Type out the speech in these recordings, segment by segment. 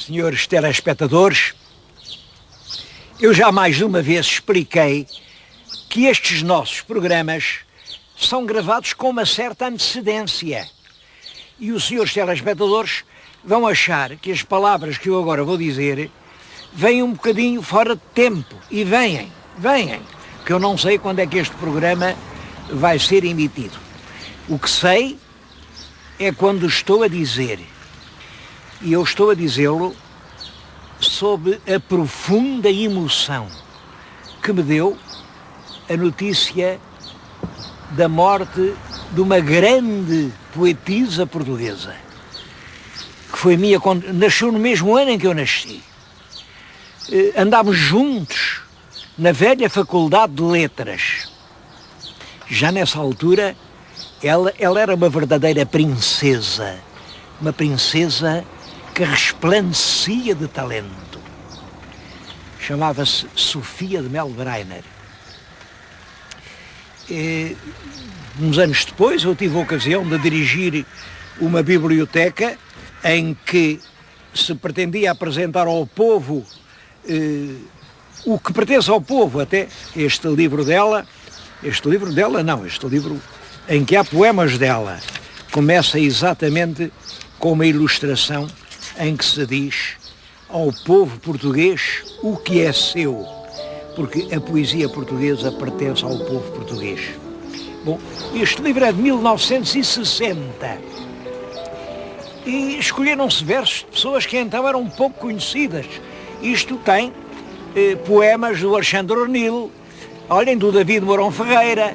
senhores telespectadores, eu já mais de uma vez expliquei que estes nossos programas são gravados com uma certa antecedência. E os senhores telespectadores vão achar que as palavras que eu agora vou dizer vêm um bocadinho fora de tempo. E vêm, que eu não sei quando é que este programa vai ser emitido. O que sei é quando estou a dizer, e eu estou a dizê-lo sob a profunda emoção que me deu a notícia da morte de uma grande poetisa portuguesa, que foi minha, nasceu no mesmo ano em que eu nasci. Andámos juntos na velha Faculdade de Letras. Já nessa altura, ela era uma verdadeira princesa, uma princesa que resplandecia de talento. Chamava-se Sofia de Melbreiner. Uns anos depois eu tive a ocasião de dirigir uma biblioteca em que se pretendia apresentar ao povo o que pertence ao povo, até este livro em que há poemas dela, começa exatamente com uma ilustração em que se diz ao povo português o que é seu, porque a poesia portuguesa pertence ao povo português. Bom, este livro é de 1960 e escolheram-se versos de pessoas que então eram pouco conhecidas. Isto tem poemas do Alexandre O'Neill, olhem, do David Mourão Ferreira,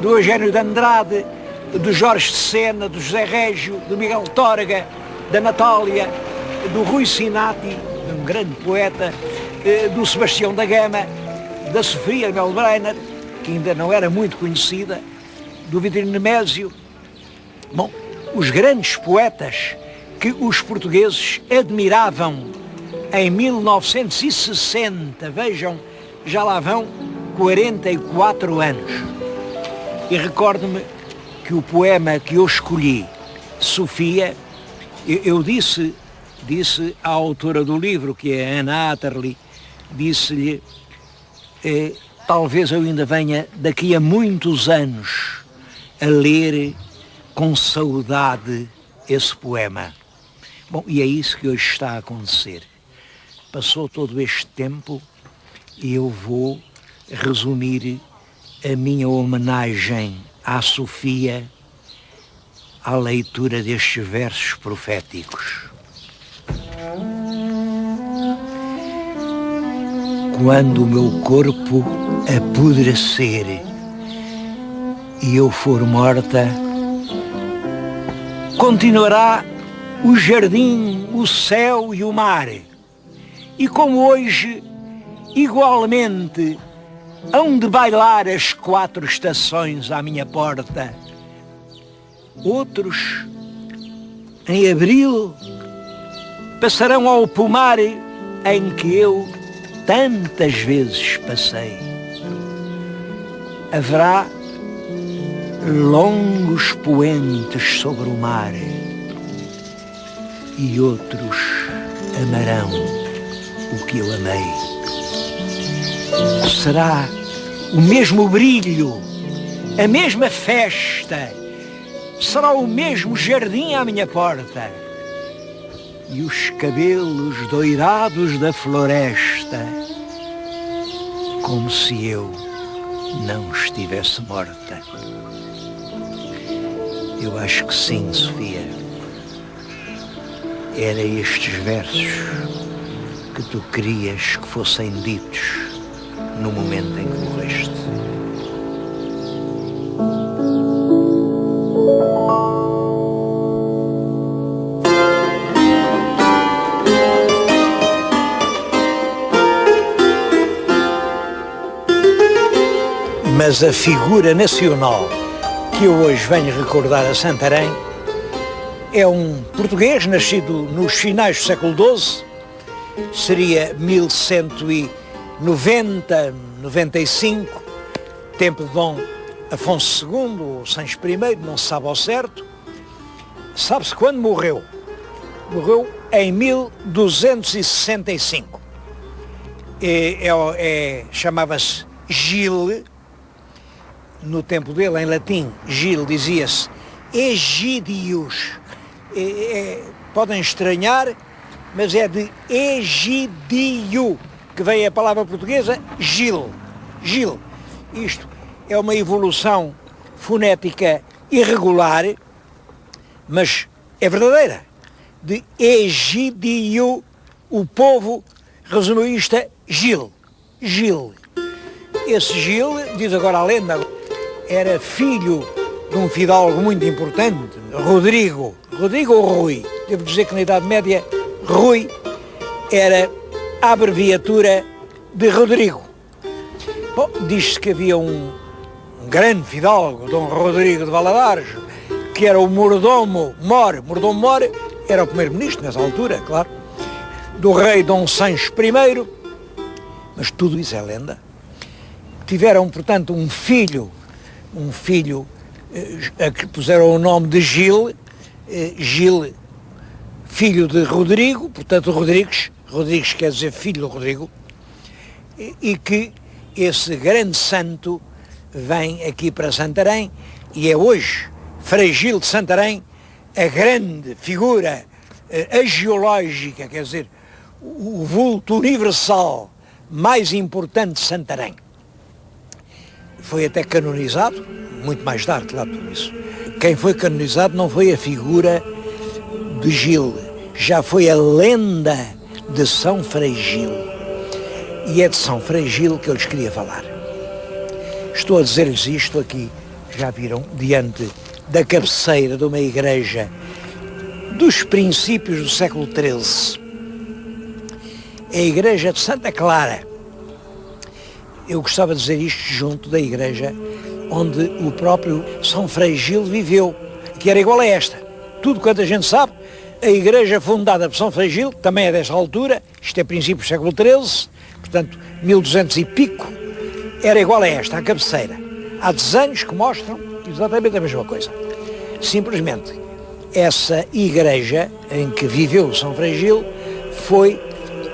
do Eugênio de Andrade, do Jorge de Sena, do José Régio, do Miguel Tórga, da Natália, do Rui Sinati, um grande poeta, do Sebastião da Gama, da Sofia Melbreiner, que ainda não era muito conhecida, do Vitorino Nemésio. Bom, os grandes poetas que os portugueses admiravam em 1960, vejam, já lá vão 44 anos. E recordo-me que o poema que eu escolhi, Sofia, eu disse à autora do livro, que é Ana Atterley, disse-lhe, talvez eu ainda venha daqui a muitos anos a ler com saudade esse poema. Bom, e é isso que hoje está a acontecer. Passou todo este tempo e eu vou resumir a minha homenagem à Sofia à leitura destes versos proféticos. Quando o meu corpo apodrecer e eu for morta, continuará o jardim, o céu e o mar. E como hoje, igualmente, hão de bailar as 4 estações à minha porta. Outros, em abril, passarão ao pomar em que eu tantas vezes passei. Haverá longos poentes sobre o mar e outros amarão o que eu amei. Será o mesmo brilho, a mesma festa, será o mesmo jardim à minha porta e os cabelos doirados da floresta, como se eu não estivesse morta. Eu acho que sim, Sofia. Era estes versos que tu querias que fossem ditos no momento em que morreste. Mas a figura nacional que eu hoje venho recordar a Santarém é um português nascido nos finais do século XII, seria 1190, 95, tempo de Dom Afonso II, ou Sancho I, não se sabe ao certo. Sabe-se quando morreu. Morreu em 1265. Chamava-se Gil. No tempo dele, em latim, Gil dizia-se Egidius. Podem estranhar, mas é de Egidio que vem a palavra portuguesa Gil. Gil. Isto é uma evolução fonética irregular, mas é verdadeira. De Egidio, o povo resumiu isto a Gil. Gil. Esse Gil, diz agora a lenda, era filho de um fidalgo muito importante, Rodrigo. Rodrigo ou Rui? Devo dizer que na Idade Média, Rui era a abreviatura de Rodrigo. Bom, diz-se que havia um grande fidalgo, Dom Rodrigo de Valadares, que era o mordomo Mor. Mordomo Mor era o primeiro-ministro nessa altura, claro, do rei Dom Sancho I, mas tudo isso é lenda. Tiveram, portanto, um filho a que puseram o nome de Gil, Gil, filho de Rodrigo, portanto Rodrigues quer dizer filho de Rodrigo, e que esse grande santo vem aqui para Santarém e é hoje Frei Gil de Santarém a grande figura agiológica, quer dizer, o vulto universal mais importante de Santarém. Foi até canonizado, muito mais tarde, claro, tudo isso. Quem foi canonizado não foi a figura de Gil, já foi a lenda de São Frei Gil. E é de São Frei Gil que eu lhes queria falar. Estou a dizer-lhes isto aqui, já viram, diante da cabeceira de uma igreja dos princípios do século XIII. É a igreja de Santa Clara. Eu gostava de dizer isto junto da igreja onde o próprio São Frei Gil viveu, que era igual a esta. Tudo quanto a gente sabe, a igreja fundada por São Frei Gil, também é desta altura, isto é princípio do século XIII, portanto 1200 e pico, era igual a esta, a cabeceira. Há desenhos que mostram exatamente a mesma coisa. Simplesmente, essa igreja em que viveu São Frei Gil foi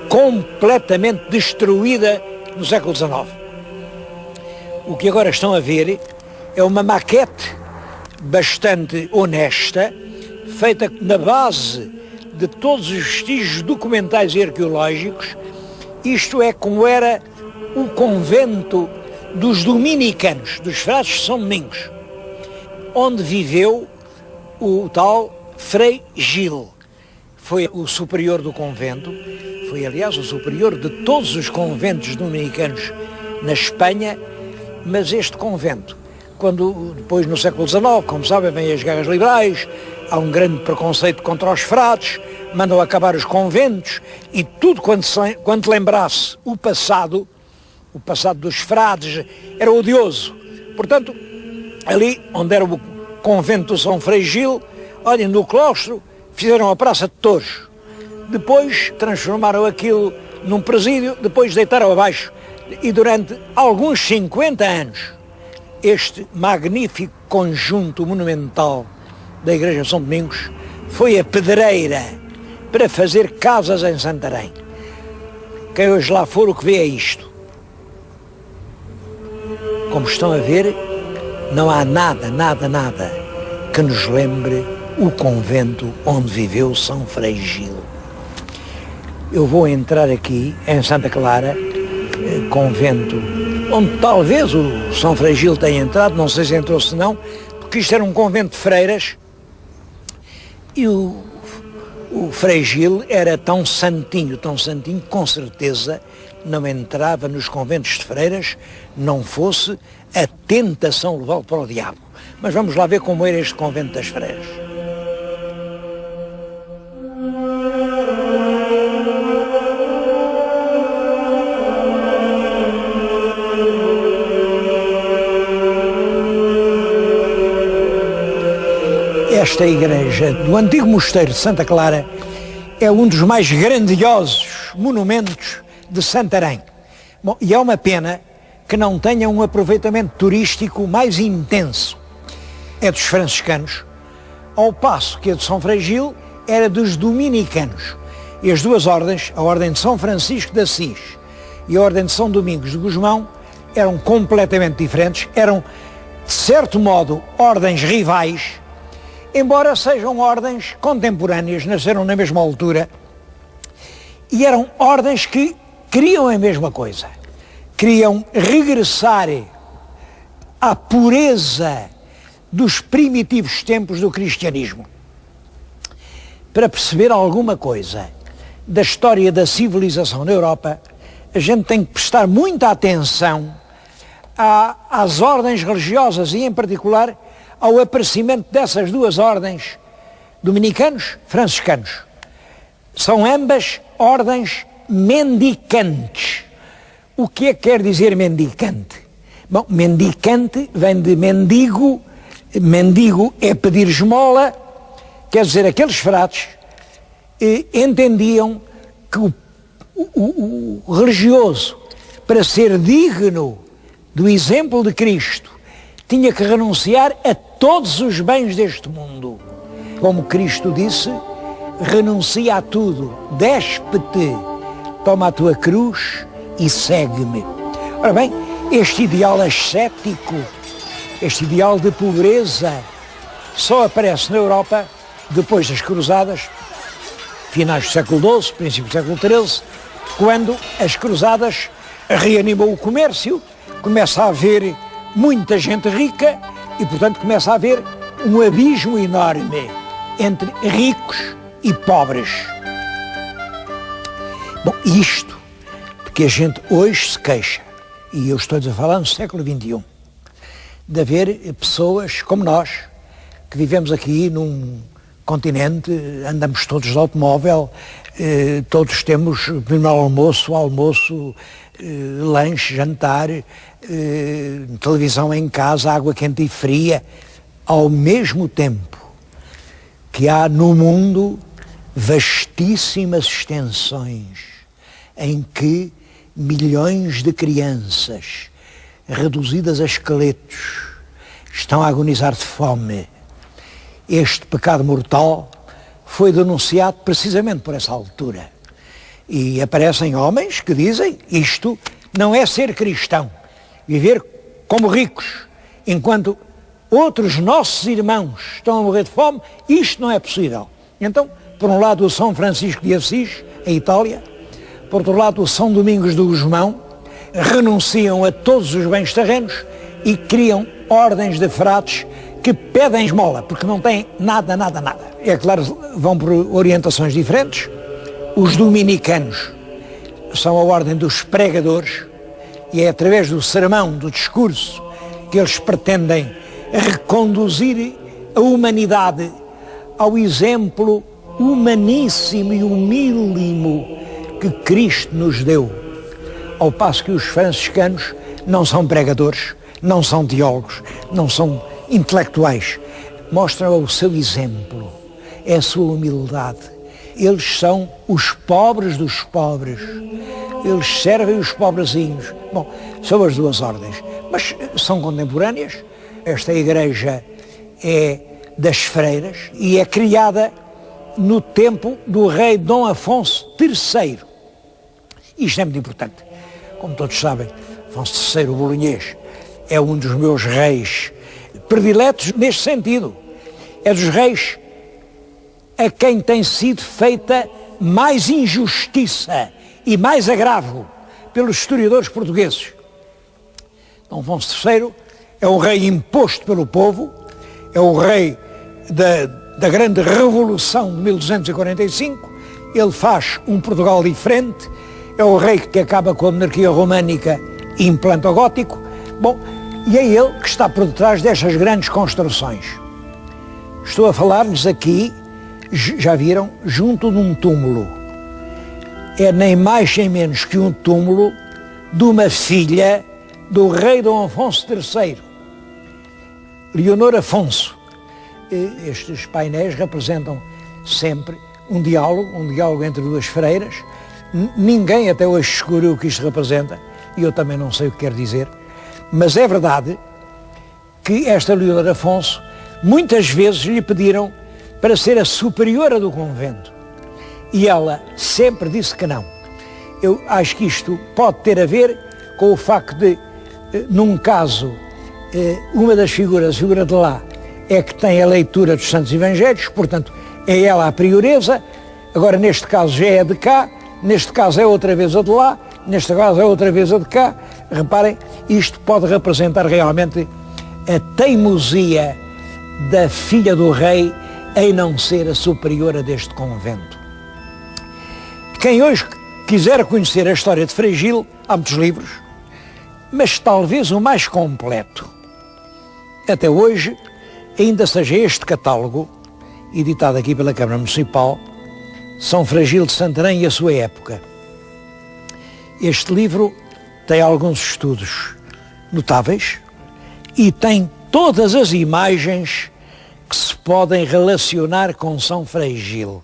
completamente destruída no século XIX. O que agora estão a ver é uma maquete bastante honesta, feita na base de todos os vestígios documentais e arqueológicos. Isto é como era o convento dos dominicanos, dos frades de São Domingos, onde viveu o tal Frei Gil. Foi o superior do convento, foi aliás o superior de todos os conventos dominicanos na Espanha, mas este convento, quando depois no século XIX, como sabem, vêm as guerras liberais, há um grande preconceito contra os frades, mandam acabar os conventos e tudo quanto lembrasse o passado dos frades era odioso. Portanto, ali onde era o convento do São Frei Gil, olhem, no claustro, fizeram a Praça de Touros. Depois transformaram aquilo num presídio, depois deitaram abaixo. E durante alguns 50 anos, este magnífico conjunto monumental da Igreja de São Domingos foi a pedreira para fazer casas em Santarém. Quem hoje lá for, o que vê é isto. Como estão a ver, não há nada que nos lembre o convento onde viveu São Frei Gil. Eu vou entrar aqui em Santa Clara, convento onde talvez o São Frei Gil tenha entrado, não sei se entrou se não, porque isto era um convento de freiras e o Frei Gil era tão santinho, com certeza não entrava nos conventos de freiras, não fosse a tentação levá-lo para o diabo. Mas vamos lá ver como era este convento das freiras. Esta igreja do antigo mosteiro de Santa Clara é um dos mais grandiosos monumentos de Santarém. Bom, e é uma pena que não tenha um aproveitamento turístico mais intenso. É dos franciscanos, ao passo que a de São Frei Gil era dos dominicanos. E as duas ordens, a Ordem de São Francisco de Assis e a Ordem de São Domingos de Gusmão, eram completamente diferentes, eram, de certo modo, ordens rivais, embora sejam ordens contemporâneas, nasceram na mesma altura, e eram ordens que queriam a mesma coisa, queriam regressar à pureza dos primitivos tempos do cristianismo. Para perceber alguma coisa da história da civilização na Europa, a gente tem que prestar muita atenção às ordens religiosas e, em particular, ao aparecimento dessas duas ordens, dominicanos, franciscanos. São ambas ordens mendicantes. O que é que quer dizer mendicante? Bom, mendicante vem de mendigo, mendigo é pedir esmola, quer dizer, aqueles frades entendiam que o religioso, para ser digno do exemplo de Cristo, tinha que renunciar a todos os bens deste mundo. Como Cristo disse, renuncia a tudo, despe-te, toma a tua cruz e segue-me. Ora bem, este ideal ascético, este ideal de pobreza, só aparece na Europa depois das Cruzadas, finais do século XII, princípio do século XIII, quando as Cruzadas reanimam o comércio, começa a haver muita gente rica e, portanto, começa a haver um abismo enorme entre ricos e pobres. Bom, isto porque a gente hoje se queixa, e eu estou a falar no século XXI, de haver pessoas como nós, que vivemos aqui num continente, andamos todos de automóvel, todos temos primeiro almoço, lanche, jantar, televisão em casa, água quente e fria, ao mesmo tempo que há no mundo vastíssimas extensões em que milhões de crianças reduzidas a esqueletos estão a agonizar de fome. Este pecado mortal foi denunciado precisamente por essa altura. E aparecem homens que dizem: isto não é ser cristão, viver como ricos, enquanto outros nossos irmãos estão a morrer de fome, isto não é possível. Então, por um lado, o São Francisco de Assis, em Itália, por outro lado, o São Domingos de Gusmão, renunciam a todos os bens terrenos e criam ordens de frades que pedem esmola, porque não têm nada. É claro, vão por orientações diferentes. Os dominicanos são a ordem dos pregadores e é através do sermão, do discurso, que eles pretendem reconduzir a humanidade ao exemplo humaníssimo e humílimo que Cristo nos deu. Ao passo que os franciscanos não são pregadores, não são teólogos, não são intelectuais, mostram o seu exemplo, é a sua humildade. Eles são os pobres dos pobres, eles servem os pobrezinhos. Bom, são as duas ordens, mas são contemporâneas. Esta igreja é das freiras e é criada no tempo do rei Dom Afonso III. Isto é muito importante. Como todos sabem, Afonso III, o bolonhês, é um dos meus reis prediletos neste sentido. É dos reis a quem tem sido feita mais injustiça e mais agravo pelos historiadores portugueses. Dom Afonso III é um rei imposto pelo povo, é o rei da grande Revolução de 1245, ele faz um Portugal diferente, é o rei que acaba com a monarquia românica e implanta o gótico. Bom, e é ele que está por detrás destas grandes construções. Estou a falar-lhes aqui, já viram, junto de um túmulo. É nem mais nem menos que um túmulo de uma filha do rei Dom Afonso III, Leonor Afonso. Estes painéis representam sempre um diálogo entre duas freiras. Ninguém até hoje descobriu o que isto representa, e eu também não sei o que quer dizer, mas é verdade que esta Leonor Afonso muitas vezes lhe pediram para ser a superiora do convento. E ela sempre disse que não. Eu acho que isto pode ter a ver com o facto de, num caso, uma das figuras, a figura de lá, é que tem a leitura dos Santos Evangelhos, portanto, é ela a prioresa. Agora, neste caso, já é de cá, neste caso é outra vez a de lá, neste caso é outra vez a de cá. Reparem, isto pode representar realmente a teimosia da filha do rei em não ser a superiora deste convento. Quem hoje quiser conhecer a história de Frei Gil, há muitos livros, mas talvez o mais completo, até hoje, ainda seja este catálogo, editado aqui pela Câmara Municipal, São Frei Gil de Santarém e a sua época. Este livro tem alguns estudos notáveis e tem todas as imagens que se podem relacionar com São Frei Gil.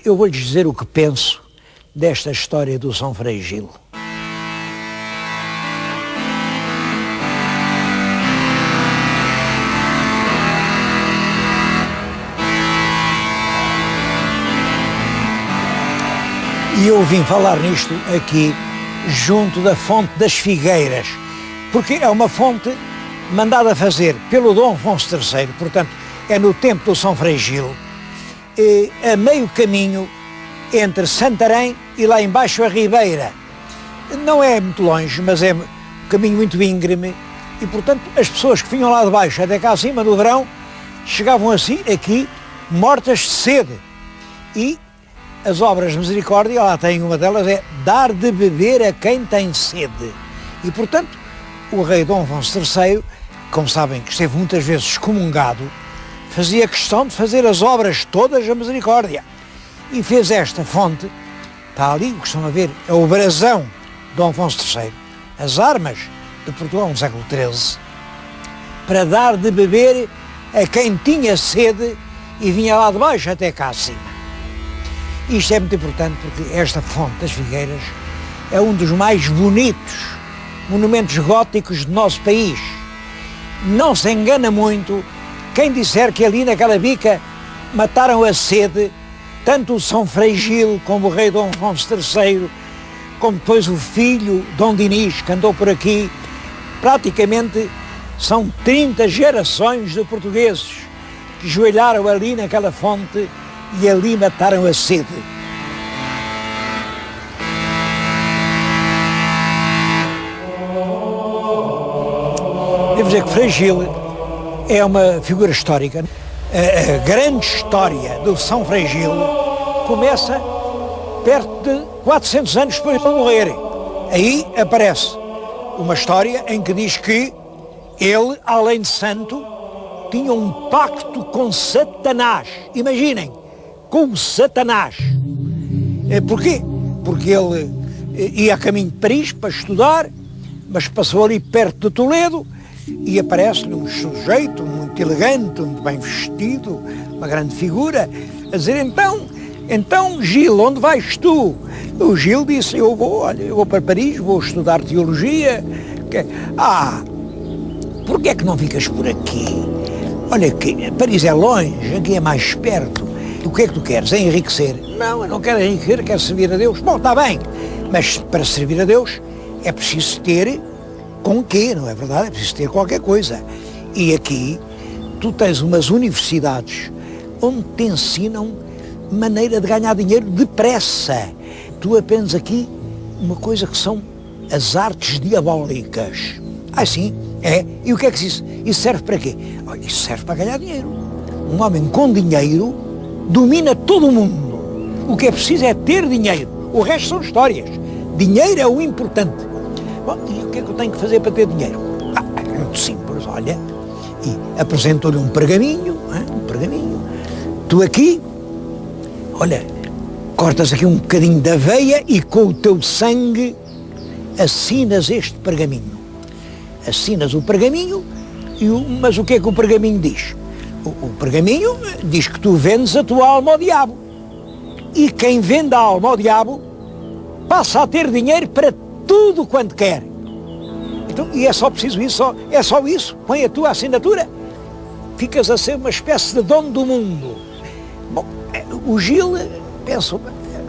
Eu vou-lhes dizer o que penso desta história do São Frei Gil. E eu vim falar nisto aqui, junto da fonte das Figueiras, porque é uma fonte mandada fazer pelo Dom Afonso III, portanto, é no tempo do São Frei Gil, a meio caminho entre Santarém e lá embaixo a Ribeira. Não é muito longe, mas é um caminho muito íngreme, e, portanto, as pessoas que vinham lá de baixo até cá acima no verão, chegavam assim, aqui, mortas de sede. E as obras de misericórdia, lá tem uma delas, é dar de beber a quem tem sede. E, portanto, o rei Dom Afonso III, como sabem que esteve muitas vezes excomungado, fazia questão de fazer as obras todas da misericórdia. E fez esta fonte, está ali, o que estão a ver, é o brasão de Dom Afonso III, as armas de Portugal no século XIII, para dar de beber a quem tinha sede e vinha lá de baixo até cá acima. Isto é muito importante porque esta fonte das Figueiras é um dos mais bonitos monumentos góticos do nosso país. Não se engana muito quem disser que ali naquela bica mataram a sede tanto o São Frei Gil como o rei Dom Afonso III, como depois o filho Dom Dinis, que andou por aqui. Praticamente são 30 gerações de portugueses que joelharam ali naquela fonte e ali mataram a sede. Devo dizer que Frei Gil é uma figura histórica. A grande história do São Frei Gil começa perto de 400 anos depois de morrer. Aí aparece uma história em que diz que ele, além de santo, tinha um pacto com Satanás. Imaginem, com Satanás. Porquê? Porque ele ia a caminho de Paris para estudar, mas passou ali perto de Toledo e aparece-lhe um sujeito muito elegante, muito bem vestido, uma grande figura, a dizer, então Gil, onde vais tu? O Gil disse, eu vou para Paris, vou estudar teologia. Porquê é que não ficas por aqui? Olha, que Paris é longe, aqui é mais perto. O que é que tu queres? É enriquecer? Não, eu não quero enriquecer, quero servir a Deus. Bom, está bem, mas para servir a Deus é preciso ter com quê, não é verdade? É preciso ter qualquer coisa. E aqui tu tens umas universidades onde te ensinam maneira de ganhar dinheiro depressa. Tu aprendes aqui uma coisa que são as artes diabólicas. Sim, é. E o que é que isso serve para quê? Isso serve para ganhar dinheiro. Um homem com dinheiro domina todo o mundo. O que é preciso é ter dinheiro. O resto são histórias. Dinheiro é o importante. Bom, e o que é que eu tenho que fazer para ter dinheiro? É muito simples, olha. E apresentou-lhe um pergaminho, Tu aqui, olha, cortas aqui um bocadinho da veia e com o teu sangue assinas este pergaminho. Assinas o pergaminho, mas o que é que o pergaminho diz? O pergaminho diz que tu vendes a tua alma ao diabo. E quem vende a alma ao diabo passa a ter dinheiro para tudo quanto quer. Então, e é só preciso isso, é só isso. Põe a tua assinatura, ficas a ser uma espécie de dono do mundo. Bom, o Gil pensou,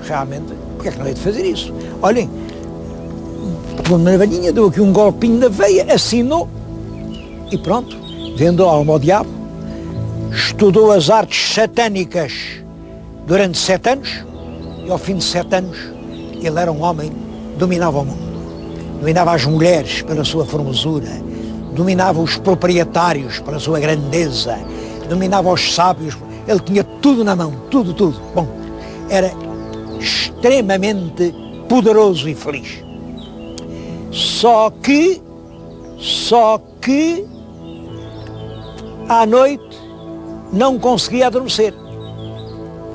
realmente, porque é que não é de fazer isso? Olhem, uma navalhinha, deu aqui um golpinho na veia, assinou e pronto, vendeu a alma ao diabo, estudou as artes satânicas durante 7 anos e ao fim de 7 anos ele era um homem, dominava o mundo, dominava as mulheres pela sua formosura, dominava os proprietários pela sua grandeza, dominava os sábios, ele tinha tudo na mão, tudo. Bom, era extremamente poderoso e feliz. Só que, à noite, não conseguia adormecer.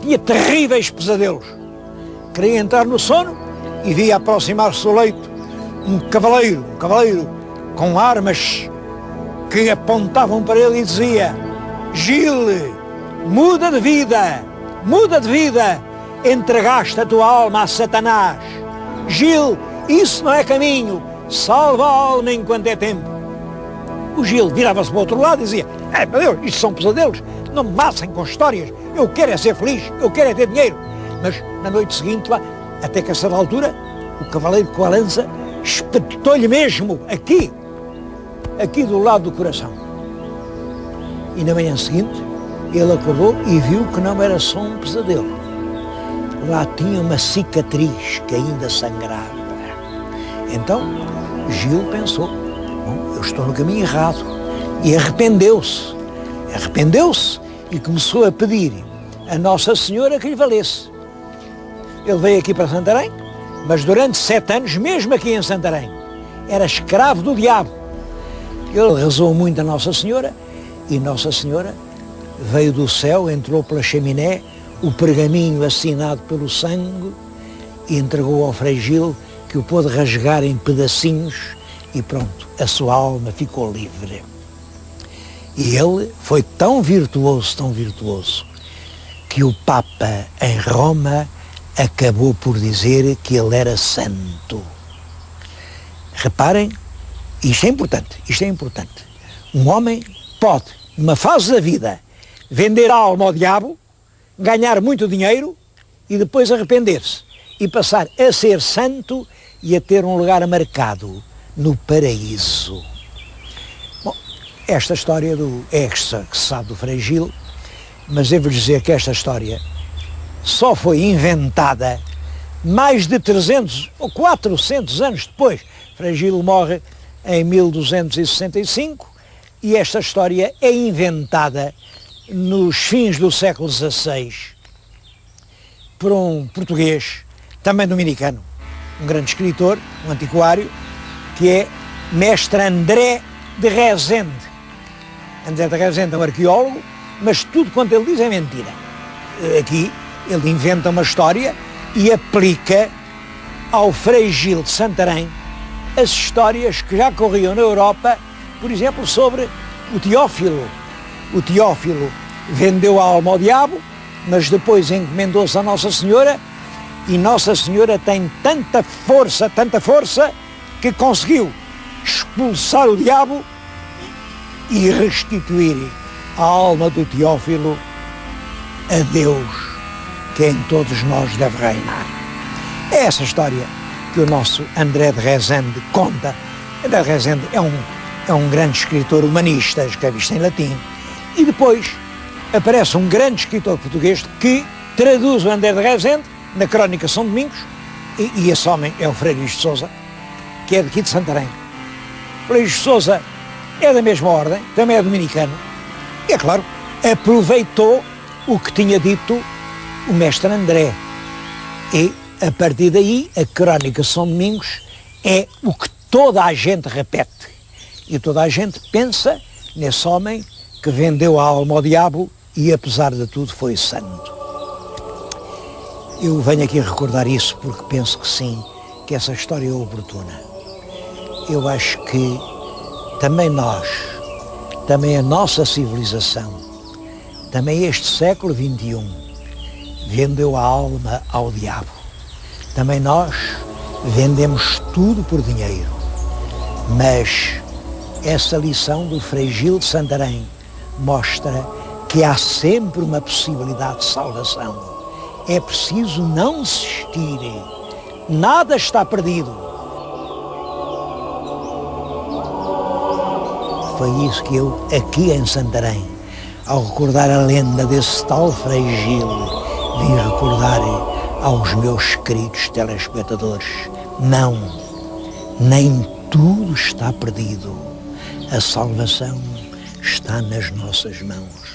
Tinha terríveis pesadelos. Queria entrar no sono e via aproximar-se do leito um cavaleiro com armas que apontavam para ele e dizia: Gil, muda de vida, entregaste a tua alma a Satanás. Gil, isso não é caminho, salva a alma enquanto é tempo. O Gil virava-se para o outro lado e dizia: meu Deus, isto são pesadelos, não me massem com histórias, eu quero é ser feliz, eu quero é ter dinheiro. Mas na noite seguinte, lá, até que a certa altura, o cavaleiro com a lança espetou-lhe mesmo aqui do lado do coração. E na manhã seguinte, ele acordou e viu que não era só um pesadelo. Lá tinha uma cicatriz que ainda sangrava. Então, Gil pensou: bom, eu estou no caminho errado. E arrependeu-se e começou a pedir a Nossa Senhora que lhe valesse. Ele veio aqui para Santarém, mas durante 7 anos, mesmo aqui em Santarém, era escravo do diabo. Ele rezou muito a Nossa Senhora e Nossa Senhora veio do céu, entrou pela chaminé, o pergaminho assinado pelo sangue, e entregou ao Frei Gil, que o pôde rasgar em pedacinhos e pronto, a sua alma ficou livre. E ele foi tão virtuoso, que o Papa em Roma acabou por dizer que ele era santo. Reparem, isto é importante. Um homem pode, numa fase da vida, vender a alma ao diabo, ganhar muito dinheiro e depois arrepender-se e passar a ser santo e a ter um lugar marcado no paraíso. Bom, esta história que se sabe do Frei Gil, mas devo dizer que esta história só foi inventada mais de 300 ou 400 anos depois. Frei Gil morre em 1265 e esta história é inventada nos fins do século XVI por um português, também dominicano, um grande escritor, um antiquário, que é Mestre André de Rezende. André de Rezende é um arqueólogo, mas tudo quanto ele diz é mentira. Aqui ele inventa uma história e aplica ao Frei Gil de Santarém as histórias que já corriam na Europa, por exemplo, sobre o Teófilo. O Teófilo vendeu a alma ao diabo, mas depois encomendou-se a Nossa Senhora, e Nossa Senhora tem tanta força, que conseguiu expulsar o diabo e restituir a alma do Teófilo a Deus, que em todos nós deve reinar. É essa história que o nosso André de Rezende conta. André de Rezende é um grande escritor humanista, escreve isto em latim, e depois aparece um grande escritor português que traduz o André de Rezende na Crónica São Domingos, e esse homem é o Frei Luís de Sousa, que é daqui de Santarém. O Frei Luís de Sousa é da mesma ordem, também é dominicano, e é claro, aproveitou o que tinha dito o mestre André. E, a partir daí, a Crónica São Domingos é o que toda a gente repete. E toda a gente pensa nesse homem que vendeu a alma ao diabo e, apesar de tudo, foi santo. Eu venho aqui recordar isso porque penso que sim, que essa história é oportuna. Eu acho que também nós, também a nossa civilização, também este século XXI, vendeu a alma ao diabo. Também nós vendemos tudo por dinheiro. Mas essa lição do Frei Gil de Santarém mostra que há sempre uma possibilidade de salvação. É preciso não desistir. Nada está perdido. Foi isso que eu, aqui em Santarém, ao recordar a lenda desse tal Frei Gil, vim recordar aos meus queridos telespectadores. Não, nem tudo está perdido. A salvação está nas nossas mãos.